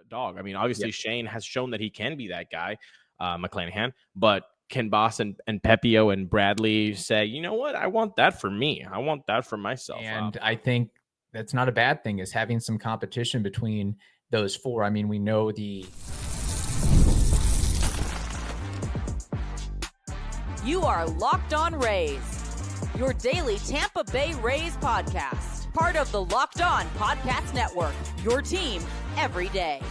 dog. I mean, obviously Shane has shown that he can be that guy, McClanahan, but can Boss and Pepio and Bradley say, you know what? I want that for me. I want that for myself. And I think that's not a bad thing, is having some competition between those four. I mean, we know You are Locked On Rays, your daily Tampa Bay Rays podcast. Part of the Locked On Podcast Network, your team every day.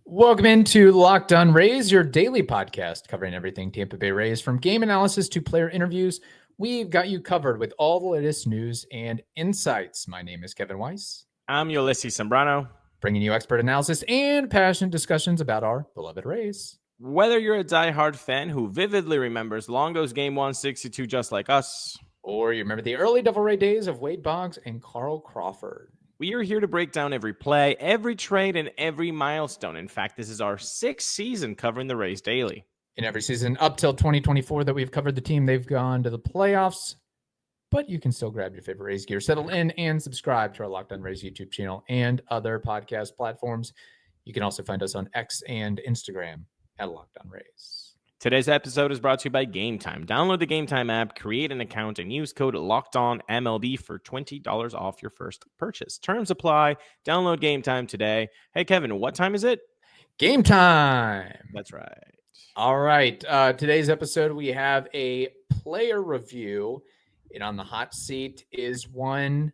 Welcome into Locked On Rays, your daily podcast covering everything Tampa Bay Rays, from game analysis to player interviews. We've got you covered with all the latest news and insights. My name is Kevin Weiss. I'm Ulises Sambrano, bringing you expert analysis and passionate discussions about our beloved Rays. Whether you're a diehard fan who vividly remembers Longo's Game 162 just like us, or you remember the early Devil Ray days of Wade Boggs and Carl Crawford, we are here to break down every play, every trade, and every milestone. In fact, this is our 6th season covering the Rays daily. In every season up till 2024 that we've covered the team, they've gone to the playoffs, but you can still grab your favorite Rays gear, settle in, and subscribe to our Locked On Rays YouTube channel and other podcast platforms. You can also find us on X and Instagram at Locked On Rays. Today's episode is brought to you by Gametime. Download the Gametime app, create an account, and use code LOCKEDONMLB for $20 off your first purchase. Terms apply. Download Gametime today. Hey, Kevin, what time is it? Game time. That's right. All right. Today's episode, we have a player review. And on the hot seat is one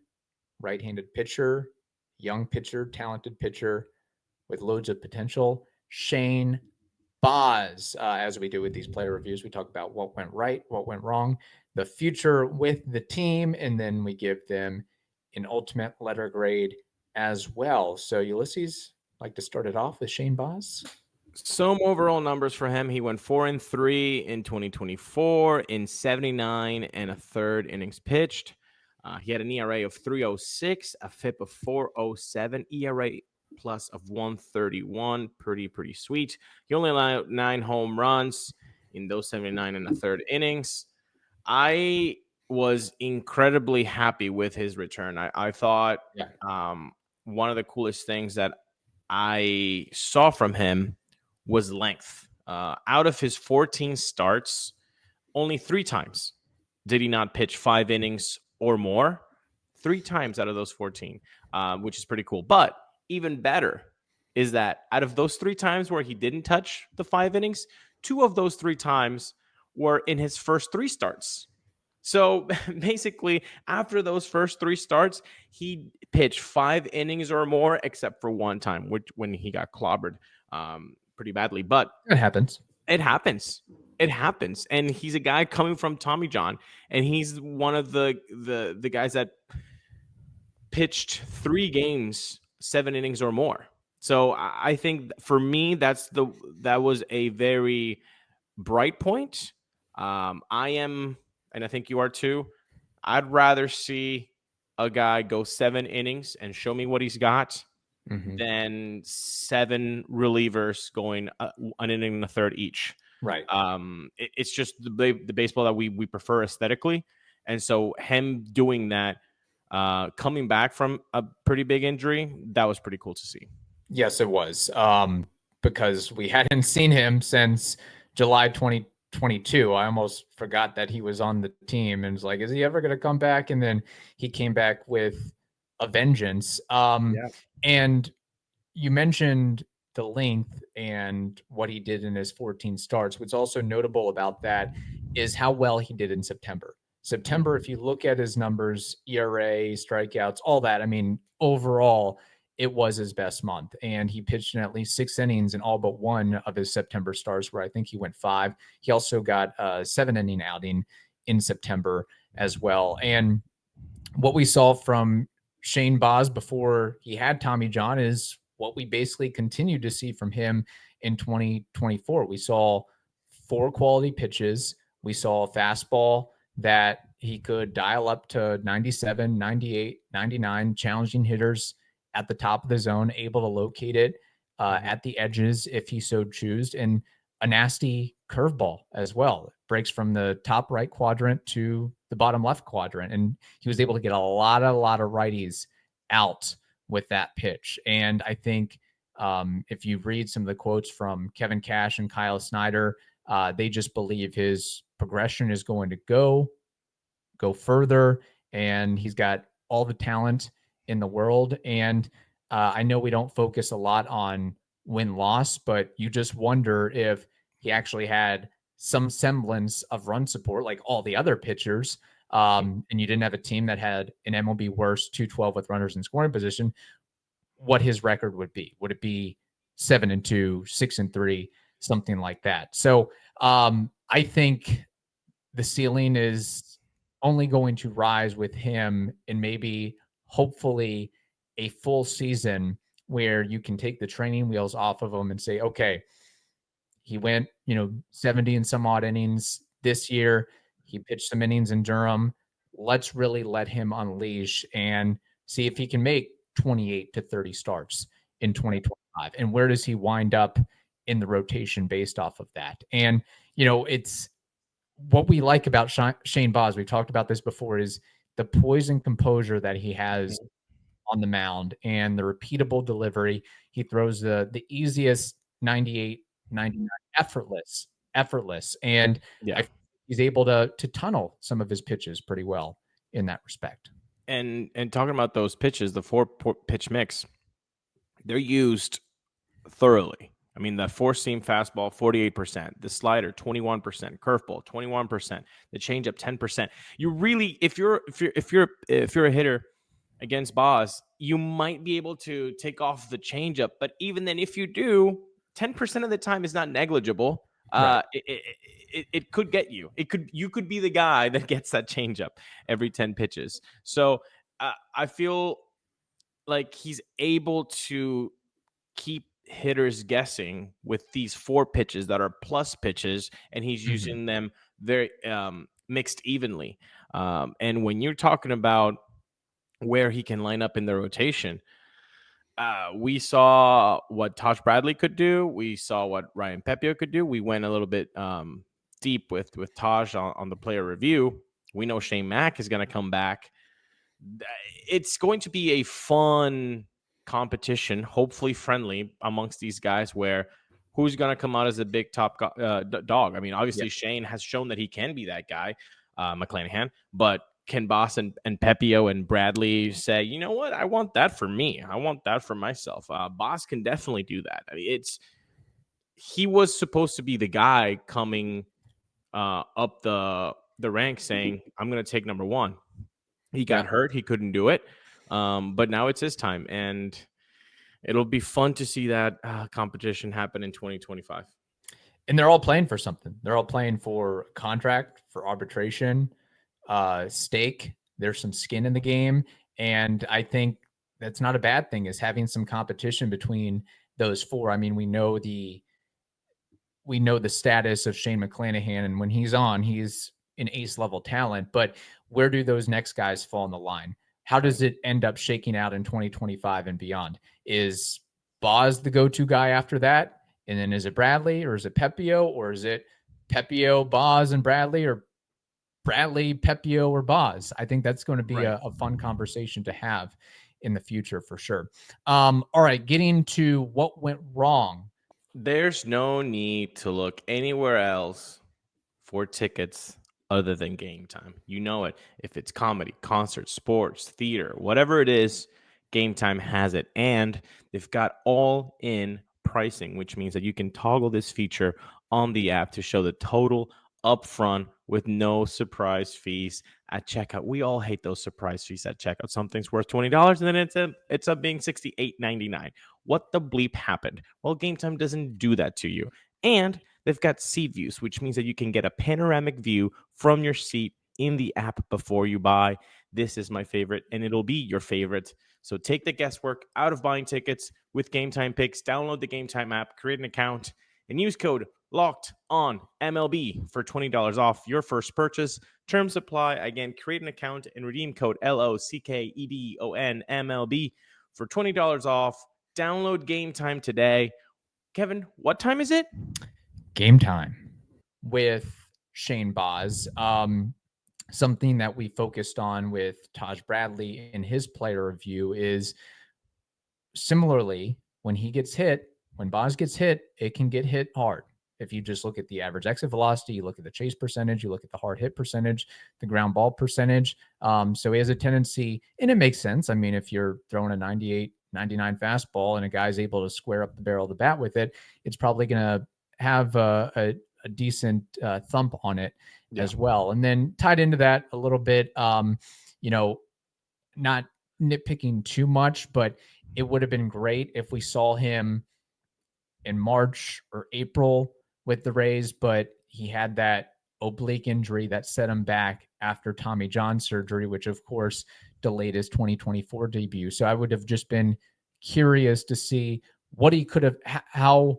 right-handed pitcher, young pitcher, talented pitcher with loads of potential, Shane Baz. As we do with these player reviews, we talk about what went right, what went wrong, the future with the team, and then we give them an ultimate letter grade as well. So, Ulises, like to start it off with Shane Baz? Some overall numbers for him. He went 4-3 in 2024 in 79 and a third innings pitched. He had an ERA of 3.06, a FIP of 4.07, ERA plus of 131. Pretty sweet. He only allowed 9 home runs in those 79 and a third innings. I was incredibly happy with his return. I thought one of the coolest things that I saw from him was length. Out of his 14 starts, only 3 times did he not pitch 5 innings or more. 3 times out of those 14, which is pretty cool. But even better is that out of those 3 times where he didn't touch the 5 innings, 2 of those 3 times were in his first 3 starts. So basically, after those first 3 starts, he pitched 5 innings or more, except for one time, when he got clobbered pretty badly. But it happens. It happens. And he's a guy coming from Tommy John, and he's one of the guys that pitched 3 games, 7 innings or more. So I think for me, that was a very bright point. I am, and I think you are too, I'd rather see a guy go 7 innings and show me what he's got than 7 relievers going an inning and a third each. Right. It's just the baseball that we prefer aesthetically. And so him doing that, coming back from a pretty big injury, that was pretty cool to see. Yes, it was. Because we hadn't seen him since July 2022. I almost forgot that he was on the team and was like, is he ever going to come back? And then he came back with a vengeance. And you mentioned the length and what he did in his 14 starts. What's also notable about that is how well he did in September. If you look at his numbers, ERA, strikeouts, all that, I mean, overall, it was his best month. And he pitched in at least 6 innings in all but 1 of his September starts, where I think he went 5. He also got a 7-inning outing in September as well. And what we saw from Shane Baz before he had Tommy John is what we basically continued to see from him in 2024. We saw 4 quality pitches. We saw a fastball that he could dial up to 97, 98, 99, challenging hitters at the top of the zone, able to locate it at the edges if he so choose, and a nasty curveball as well. It breaks from the top right quadrant to the bottom left quadrant, and he was able to get a lot of righties out with that pitch. And I think if you read some of the quotes from Kevin Cash and Kyle Snyder, they just believe his progression is going to go further, and he's got all the talent in the world. And I know we don't focus a lot on win-loss, but you just wonder if he actually had some semblance of run support like all the other pitchers, and you didn't have a team that had an MLB worst 212 with runners in scoring position, what his record would be. Would it be 7-2, 6-3, something like that? So I think the ceiling is only going to rise with him, and maybe hopefully a full season where you can take the training wheels off of him and say, okay, he went, 70 and some odd innings this year. He pitched some innings in Durham. Let's really let him unleash and see if he can make 28 to 30 starts in 2025. And where does he wind up in the rotation based off of that? And, it's what we like about Shane Baz. We talked about this before, is the poise and composure that he has on the mound and the repeatable delivery. He throws the easiest 98, 99, effortless. And he's able to tunnel some of his pitches pretty well in that respect. And talking about those pitches, the 4-pitch mix, they're used thoroughly. I mean, the 4-seam fastball, 48%, the slider, 21%, curveball, 21%, the changeup, 10%. You really, if you're a hitter against Baz, you might be able to take off the changeup, but even then, if you do, 10% of the time is not negligible. Right. It could get you. You could be the guy that gets that changeup every 10 pitches. So I feel like he's able to keep hitters guessing with these 4 pitches that are plus pitches, and he's using them very mixed evenly. And when you're talking about where he can line up in the rotation, we saw what Taj Bradley could do. We saw what Ryan Pepiot could do. We went a little bit deep with Taj on the player review. We know Shane Mack is going to come back. It's going to be a fun competition, hopefully friendly amongst these guys, where who's going to come out as a big top dog. I mean, obviously Shane has shown that he can be that guy, McClanahan, but can Baz and Pepiot and Bradley say, you know what, I want that for me. I want that for myself. Baz can definitely do that. I mean, he was supposed to be the guy coming up the ranks saying, I'm going to take number one. He got hurt. He couldn't do it. But now it's his time, and it'll be fun to see that competition happen in 2025. And they're all playing for something. They're all playing for contract, for arbitration, stake. There's some skin in the game. And I think that's not a bad thing, is having some competition between those 4. I mean, we know the status of Shane McClanahan, and when he's on, he's an ace level talent, but where do those next guys fall in the line? How does it end up shaking out in 2025 and beyond? Is Baz the go-to guy after that? And then is it Bradley, or is it Pepiot, or is it Pepiot, Baz, and Bradley, or Bradley, Pepiot, or Baz? I think that's going to be a fun conversation to have in the future for sure. All right, getting to what went wrong. There's no need to look anywhere else for tickets other than Game Time. You know it. If it's comedy, concerts, sports, theater, whatever it is, Game Time has it. And they've got all-in pricing, which means that you can toggle this feature on the app to show the total upfront with no surprise fees at checkout. We all hate those surprise fees at checkout. Something's worth $20 and then it's up being $68.99. What the bleep happened? Well, Game Time doesn't do that to you. And they've got seat views, which means that you can get a panoramic view from your seat in the app before you buy. This is my favorite, and it'll be your favorite. So take the guesswork out of buying tickets with Game Time Picks. Download the Game Time app, create an account, and use code LOCKEDONMLB for $20 off your first purchase. Terms apply. Again, create an account and redeem code LOCKEDONMLB for $20 off. Download Game Time today. Kevin, what time is it? Game Time with Shane Baz. Something that we focused on with Taj Bradley in his player review is similarly, when Baz gets hit, it can get hit hard. If you just look at the average exit velocity, you look at the chase percentage, you look at the hard hit percentage, the ground ball percentage. So he has a tendency, and it makes sense. I mean, if you're throwing a 98, 99 fastball and a guy's able to square up the barrel of the bat with it, it's probably going to have a decent thump on it as well. And then tied into that a little bit, not nitpicking too much, but it would have been great if we saw him in March or April with the Rays, but he had that oblique injury that set him back after Tommy John surgery, which of course delayed his 2024 debut. So I would have just been curious to see what he could have, how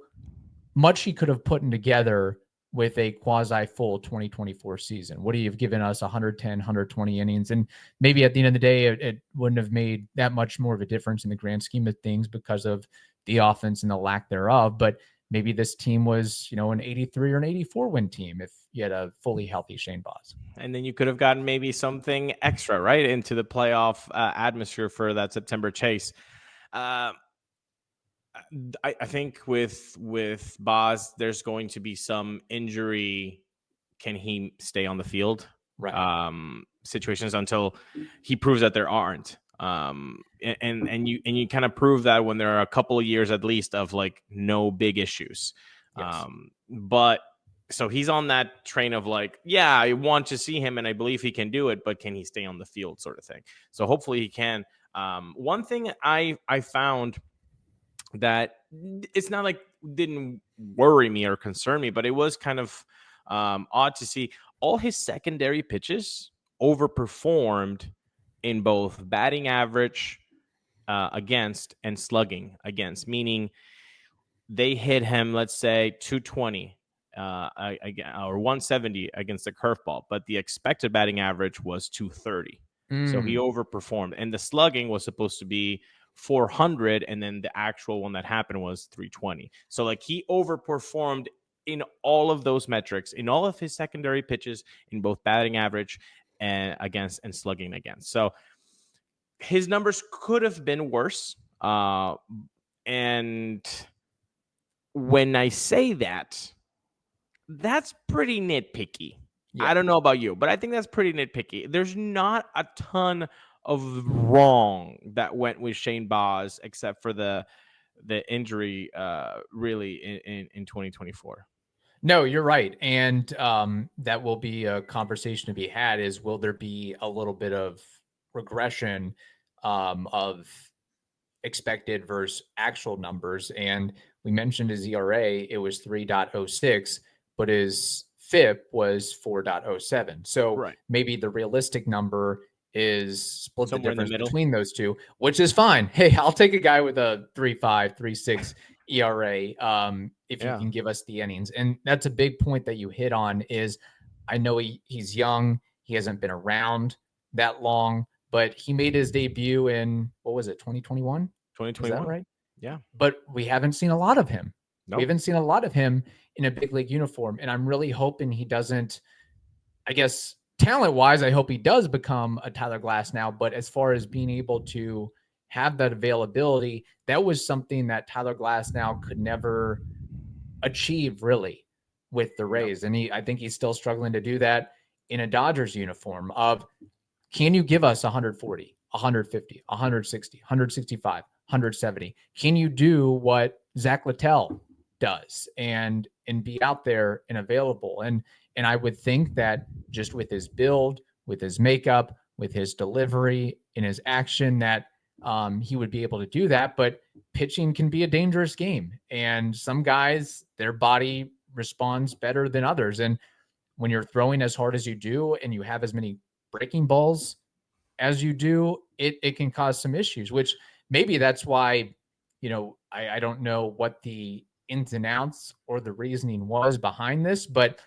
much he could have put together with a quasi full 2024 season. Would he have given us 110, 120 innings? And maybe at the end of the day, it wouldn't have made that much more of a difference in the grand scheme of things because of the offense and the lack thereof. But maybe this team was, an 83 or an 84 win team if you had a fully healthy Shane Baz. And then you could have gotten maybe something extra, right, into the playoff atmosphere for that September chase. I think with Baz, there's going to be some injury. Can he stay on the field? Right. Situations until he proves that there aren't. And you kind of prove that when there are a couple of years at least of like no big issues. Yes. But so he's on that train of like, yeah, I want to see him and I believe he can do it, but can he stay on the field sort of thing? So hopefully he can. One thing I found that it's not like didn't worry me or concern me, but it was kind of odd to see all his secondary pitches overperformed in both batting average against and slugging against, meaning they hit him, let's say 220 or 170 against the curveball, but the expected batting average was 230. So he overperformed, and the slugging was supposed to be 400, and then the actual one that happened was 320. So like he overperformed in all of those metrics, in all of his secondary pitches, in both batting average and against and slugging against. So his numbers could have been worse. And when I say that, that's pretty nitpicky. Yeah. I don't know about you, but I think that's pretty nitpicky. There's not a ton of wrong that went with Shane Baz, except for the injury really in 2024. No, you're right. And that will be a conversation to be had is, will there be a little bit of regression of expected versus actual numbers? And we mentioned his ERA, it was 3.06, but his FIP was 4.07. So maybe the realistic number is split somewhere the difference between those two, which is fine. Hey, I'll take a guy with a 3.5, 3.6 ERA if you can give us the innings. And that's a big point that you hit on is, I know he's young. He hasn't been around that long, but he made his debut in, what was it, 2021? 2021. Is that right? Yeah. But we haven't seen a lot of him. Nope. We haven't seen a lot of him in a big league uniform. And I'm really hoping he doesn't, I guess, talent-wise, I hope he does become a Tyler Glasnow. But as far as being able to have that availability, that was something that Tyler Glasnow could never achieve really with the Rays. And I think he's still struggling to do that in a Dodgers uniform of, can you give us 140, 150, 160, 165, 170? Can you do what Zach Littell does and be out there and available? And I would think that just with his build, with his makeup, with his delivery, in his action, that he would be able to do that. But pitching can be a dangerous game. And some guys, their body responds better than others. And when you're throwing as hard as you do and you have as many breaking balls as you do, it can cause some issues, which maybe that's why, I don't know what the ins and outs or the reasoning was behind this, but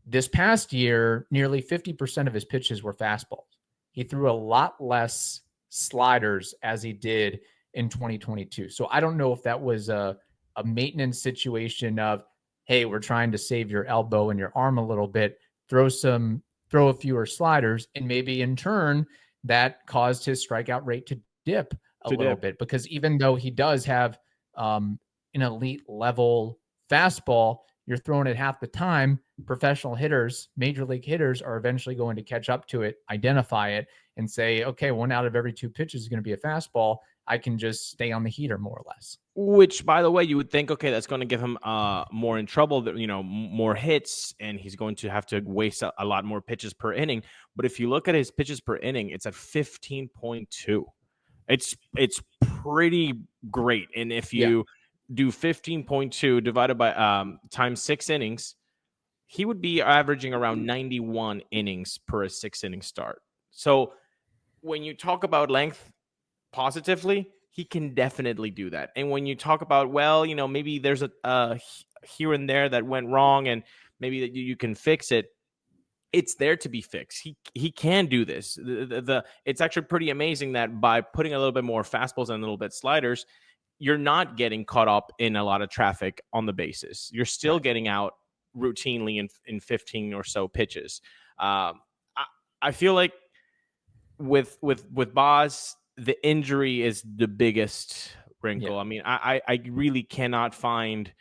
this past year, nearly 50% of his pitches were fastballs. He threw a lot less sliders as he did in 2022. So I don't know if that was a maintenance situation of, hey, we're trying to save your elbow and your arm a little bit, throw a fewer sliders, and maybe in turn that caused his strikeout rate to dip a little bit, because even though he does have an elite level fastball, you're throwing it half the time. Professional hitters, major league hitters, are eventually going to catch up to it, identify it, and say, okay, 1 out of every 2 pitches is going to be a fastball. I can just stay on the heater more or less. Which, by the way, you would think, okay, that's going to give him more in trouble, more hits, and he's going to have to waste a lot more pitches per inning. But if you look at his pitches per inning, it's at 15.2. It's pretty great. And if you do 15.2 divided by times 6 innings, he would be averaging around 91 innings per a 6-inning start. So when you talk about length positively, he can definitely do that. And when you talk about, well, maybe there's a here and there that went wrong and maybe that you can fix it, it's there to be fixed. He can do this. It's actually pretty amazing that by putting a little bit more fastballs and a little bit sliders, you're not getting caught up in a lot of traffic on the bases. You're still getting out routinely in 15 or so pitches. I feel like with Baz, the injury is the biggest wrinkle. I mean, I really cannot find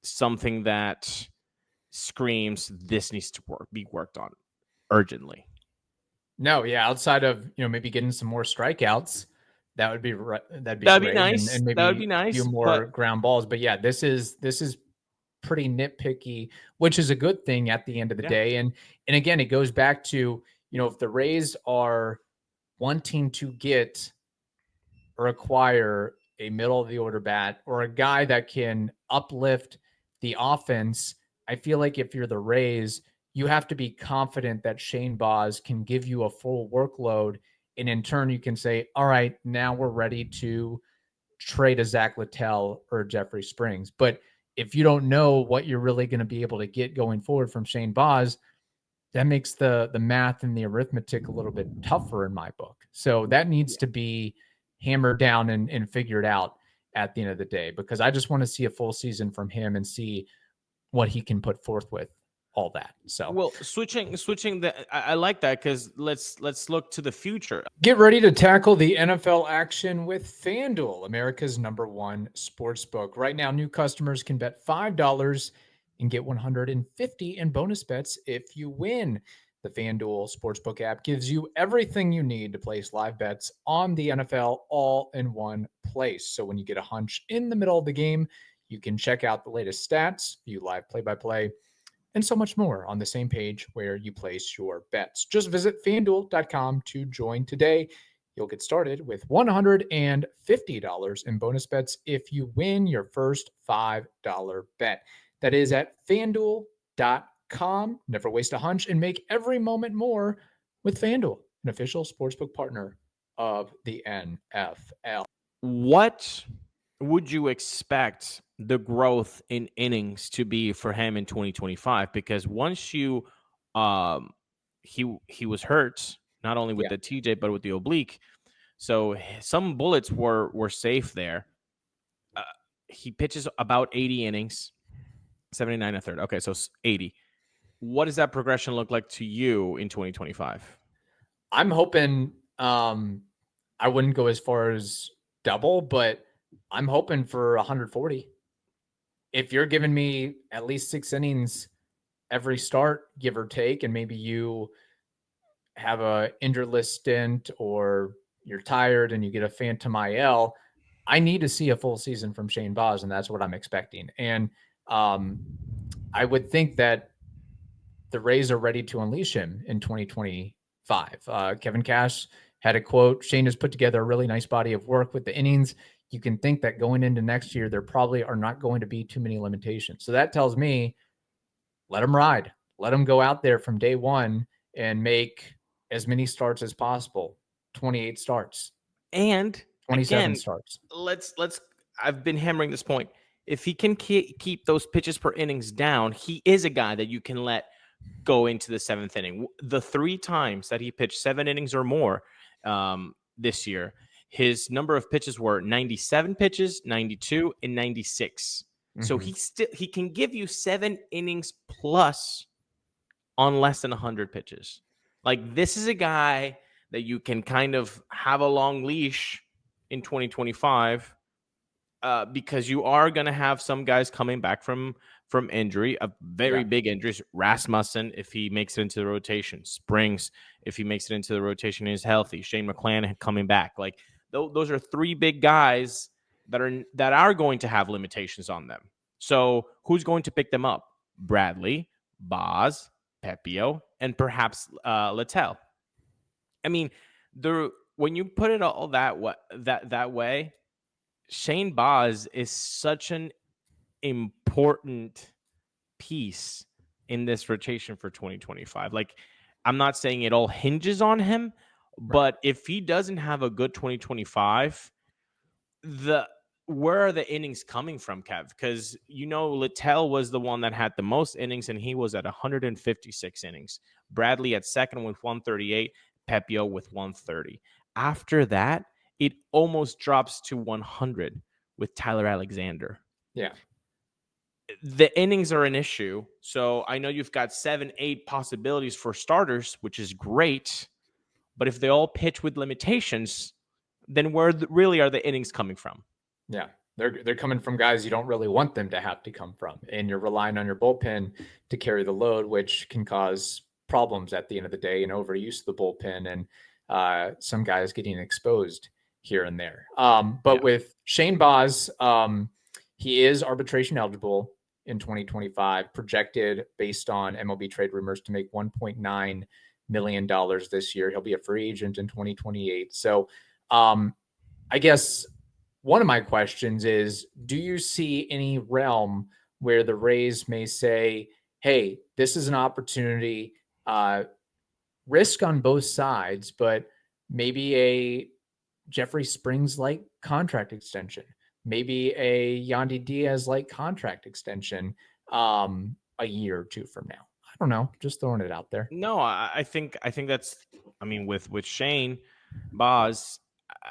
something that screams this needs to be worked on urgently. No, outside of maybe getting some more strikeouts, that'd be great. Nice. And maybe that would be nice. A few more ground balls. But yeah, this is pretty nitpicky, which is a good thing at the end of the day. And again, it goes back to if the Rays are wanting to get or acquire a middle of the order bat or a guy that can uplift the offense, I feel like if you're the Rays, you have to be confident that Shane Baz can give you a full workload. And in turn, you can say, all right, now we're ready to trade a Zach Littell or Jeffrey Springs. But if you don't know what you're really going to be able to get going forward from Shane Baz, that makes the math and the arithmetic a little bit tougher in my book. So that needs to be hammered down and figured out at the end of the day, because I just want to see a full season from him and see what he can put forth with all that. So, well, switching I like that, because let's look to the future. Get ready to tackle the NFL action with FanDuel, America's #1 sportsbook. Right now, new customers can bet $5 and get $150 in bonus bets if you win. The FanDuel Sportsbook app gives you everything you need to place live bets on the NFL all in one place. So when you get a hunch in the middle of the game, you can check out the latest stats, view live play-by-play, and so much more on the same page where you place your bets. Just visit FanDuel.com to join today. You'll get started with $150 in bonus bets if you win your first $5 bet. That is at FanDuel.com. Never waste a hunch and make every moment more with FanDuel, an official sportsbook partner of the NFL. What would you expect the growth in innings to be for him in 2025? Because once you he was hurt, not only with the TJ but with the oblique, so some bullets were safe there. He pitches about 80 innings, 79 a third. Okay, so 80. What does that progression look like to you in 2025? I'm hoping I wouldn't go as far as double, but I'm hoping for 140. If you're giving me at least 6 innings every start, give or take, and maybe you have a injured list stint or you're tired and you get a phantom IL, I need to see a full season from Shane Baz, and that's what I'm expecting. And I would think that the Rays are ready to unleash him in 2025. Kevin Cash had a quote, Shane has put together a really nice body of work with the innings. You can think that going into next year, there probably are not going to be too many limitations. So that tells me, let him ride. Let him go out there from day one and make as many starts as possible. 28 starts. And 27 again, starts. Let's I've been hammering this point. If he can keep those pitches per innings down, he is a guy that you can let go into the 7th inning. The 3 times that he pitched 7 innings or more this year, his number of pitches were 97 pitches, 92, and 96. Mm-hmm. So he can give you 7 innings plus on less than 100 pitches. Like, this is a guy that you can kind of have a long leash in 2025 because you are going to have some guys coming back from injury, a very big injuries. Rasmussen, if he makes it into the rotation. Springs, if he makes it into the rotation and is healthy. Shane McClanahan coming back. Like those are three big guys that are going to have limitations on them. So who's going to pick them up? Bradley, Baz, Pepio, and perhaps Littell. I mean, when you put it all that way, Shane Baz is such an important piece in this rotation for 2025. Like, I'm not saying it all hinges on him, but if he doesn't have a good 2025, where are the innings coming from, Kev? Because Littell was the one that had the most innings, and he was at 156 innings. Bradley at second with 138, Pepio with 130. After that, it almost drops to 100 with Tyler Alexander. Yeah. The innings are an issue. So I know you've got 7-8 possibilities for starters, which is great. But if they all pitch with limitations, then where really are the innings coming from? Yeah. They're coming from guys you don't really want them to have to come from. And you're relying on your bullpen to carry the load, which can cause problems at the end of the day and overuse of the bullpen and some guys getting exposed here and there. But with Shane Baz, he is arbitration eligible in 2025, projected based on MLB trade rumors to make $1.9 million this year. He'll be a free agent in 2028. So I guess one of my questions is, do you see any realm where the Rays may say, hey, this is an opportunity, risk on both sides, but maybe a Jeffrey Springs-like contract extension, maybe a Yandy Diaz-like contract extension a year or two from now? I don't know, just throwing it out there. No, I think that's, I mean, with Shane Baz,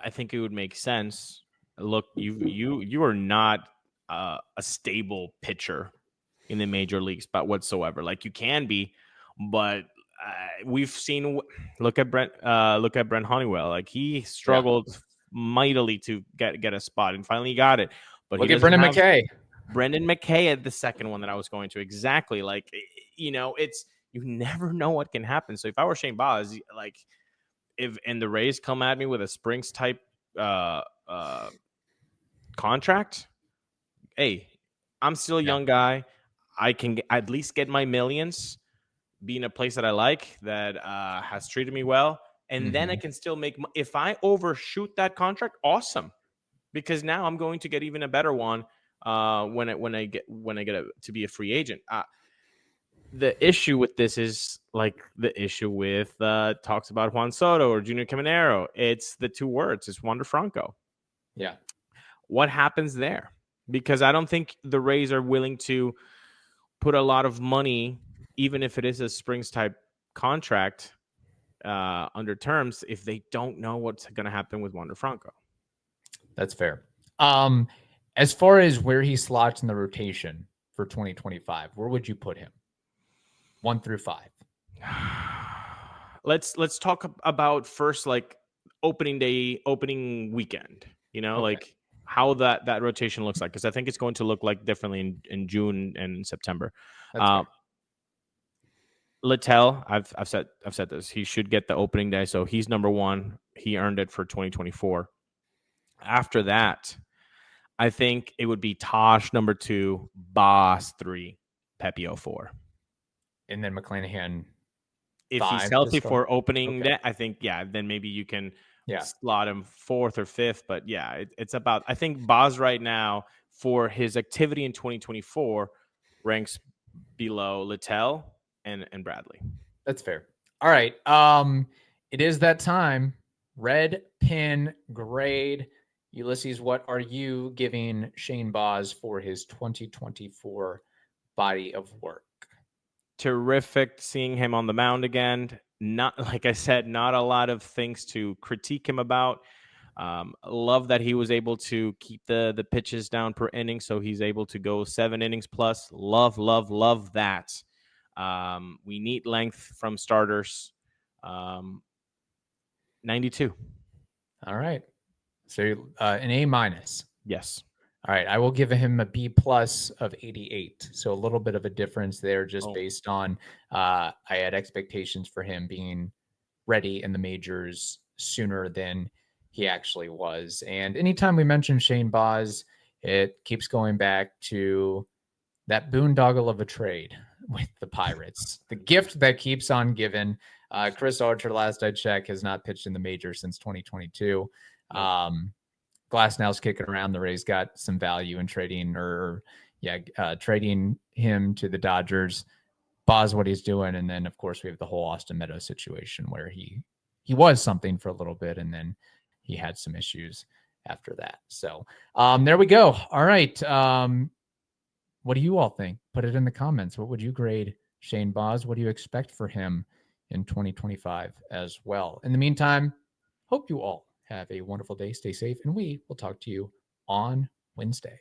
I think it would make sense. Look, you are not a stable pitcher in the major leagues, but whatsoever. Like, you can be, but we've seen. Look at Brent Honeywell. Like, he struggled mightily to get a spot, and finally got it. But look at Brendan McKay. Brendan McKay at the second one that I was going to. Exactly. Like, it's, you never know what can happen. So if I were Shane Baz, like, and the Rays come at me with a Springs type contract, hey, I'm still a young guy. I can at least get my millions, be in a place that I like, that has treated me well, and then I can still make. If I overshoot that contract, awesome, because now I'm going to get even a better one when I get to be a free agent. The issue with this is like the issue with talks about Juan Soto or Junior Caminero. It's the two words. It's Wander Franco. Yeah. What happens there? Because I don't think the Rays are willing to put a lot of money, even if it is a Springs type contract under terms, if they don't know what's going to happen with Wander Franco. That's fair. As far as where he slots in the rotation for 2025, where would you put him? 1 through 5. Let's talk about first, like, opening weekend, like how that rotation looks like, because I think it's going to look like differently in June and September. Littell, I've said this, he should get the opening day, so he's number one. He earned it for 2024. After that, I think it would be Tosh number 2, Baz 3, Pepio 4. And then McClanahan, if he's healthy for opening day, I think, then maybe you can slot him 4th or 5th. But it's about, I think Baz right now, for his activity in 2024, ranks below Littell and Bradley. That's fair. All right. It is that time. Red pin grade. Ulises, what are you giving Shane Baz for his 2024 body of work? Terrific seeing him on the mound again. Not, like I said, not a lot of things to critique him about. Love that he was able to keep the pitches down per inning, so he's able to go 7 innings plus. Love that. We need length from starters. 92. All right. So an A-. Yes. All right. I will give him a B+ of 88. So a little bit of a difference there just based on I had expectations for him being ready in the majors sooner than he actually was. And anytime we mention Shane Baz, it keeps going back to that boondoggle of a trade with the Pirates. The gift that keeps on giving. Chris Archer, last I checked, has not pitched in the major since 2022. Glasnow's kicking around. The Rays got some value in trading him to the Dodgers. Baz, what he's doing. And then, of course, we have the whole Austin Meadows situation where he was something for a little bit, and then he had some issues after that. So there we go. All right. What do you all think? Put it in the comments. What would you grade Shane Baz? What do you expect for him in 2025 as well? In the meantime, hope you all have a wonderful day. Stay safe, and we will talk to you on Wednesday.